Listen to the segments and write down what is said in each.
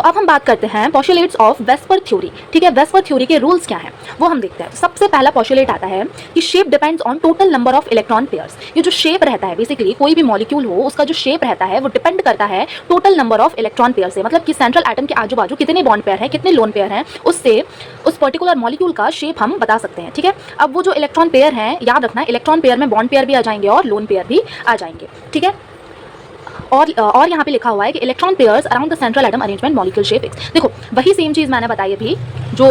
तो अब हम बात करते हैं पोस्टुलेट्स ऑफ वेस्पर थ्योरी। ठीक है, वेस्पर थ्योरी के रूल्स क्या हैं वो हम देखते हैं। सबसे पहला पोस्टुलेट आता है कि shape depends on total number of electron pairs. ये जो शेप रहता है, बेसिकली कोई भी मॉलिक्यूल हो उसका जो शेप रहता है वो डिपेंड करता है total number of electron pair से। मतलब कि सेंट्रल एटम के आजू बाजू कितने बॉन्ड पेयर हैं, कितने लोन पेयर हैं, उससे उस पर्टिकुलर मॉलिक्यूल का शेप हम बता सकते हैं। ठीक है, अब वो जो इलेक्ट्रॉन पेयर हैं, याद रखना इलेक्ट्रॉन पेयर में बॉन्ड पेयर भी आ जाएंगे और लोन पेयर भी आ जाएंगे। ठीक है, और यहाँ पे लिखा हुआ है कि electron pairs around the central atom arrangement molecule shape x. देखो वही सेम चीज़ मैंने बताई अभी, जो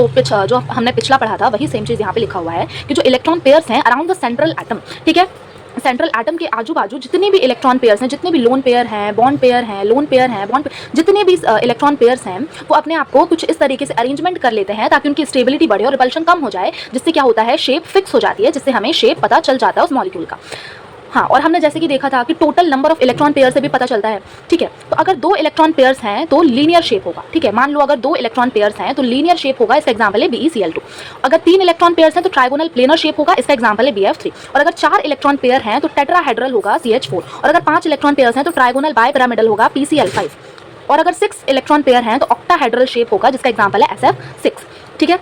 हमने पिछला पढ़ा था, वही सेम चीज़ यहाँ पे लिखा हुआ है कि जो इलेक्ट्रॉन पेयर्स हैं अराउंड द सेंट्रल एटम, ठीक है, सेंट्रल एटम के आजू बाजू जितने भी इलेक्ट्रॉन पेयर्स हैं, जितने भी लोन पेयर हैं, बॉन्ड पेयर हैं, लोन पेयर हैं, बॉन्ड जितने भी इलेक्ट्रॉन पेयर्स हैं, वो अपने आप को कुछ इस तरीके से अरेंजमेंट कर लेते हैं ताकि उनकी स्टेबिलिटी बढ़े और रिपल्शन कम हो जाए, जिससे क्या होता है, शेप फिक्स हो जाती है, जिससे हमें शेप पता चल जाता है उस मॉलिक्यूल का। हाँ, और हमने जैसे कि देखा था कि total number of electron pair से भी पता चलता है। ठीक है, तो अगर 2 इलेक्ट्रॉन पेयर्स हैं तो लीनियर शेप होगा। ठीक है, मान लो अगर 2 इलेक्ट्रॉन पेयर्स हैं तो लीनियर शेप होगा, इसका एग्जांपल है BeCl2। अगर 3 इलेक्ट्रॉन पेयर्स हैं तो ट्राइगोनल प्लेनर शेप होगा, इसका एग्जांपल है BF3। और अगर 4 इलेक्ट्रॉन पेयर हैं तो टेट्राहेड्रल होगा CH4। और अगर 5 इलेक्ट्रॉन पेयर्स हैं तो ट्राइगोनल बाइपिरामिडल होगा PCl5। और अगर 6 इलेक्ट्रॉन पेयर हैं तो ऑक्टाहेड्रल शेप होगा, जिसका एग्जांपल है SF6। ठीक है,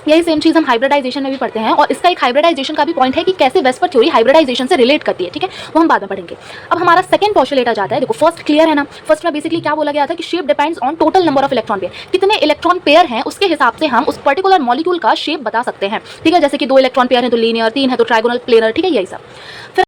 यही सेम चीज़ हम हाइब्रिडाइजेशन में भी पढ़ते हैं, और इसका एक हाइब्रिडाइजेशन का भी पॉइंट है कि कैसे वेस्पर थ्योरी हाइब्रिडाइजेशन से रिलेट करती है। ठीक है, वो हम बाद में पढ़ेंगे। अब हमारा सेकंड पोस्टुलेट आ जाता है। देखो फर्स्ट क्लियर है ना, फर्स्ट में बेसिकली क्या बोला गया था कि shape depends on total number of electron pair. कितने इलेक्ट्रॉन पेयर हैं उसके हिसाब से हम उस पर्टिकुलर मॉलिक्यूल का शेप बता सकते हैं। ठीक है, जैसे कि 2 इलेक्ट्रॉन पेयर हैं तो लीनियर, 3 है तो ट्राइगोनल, प्लेनर। ठीक है, यही सब। फिर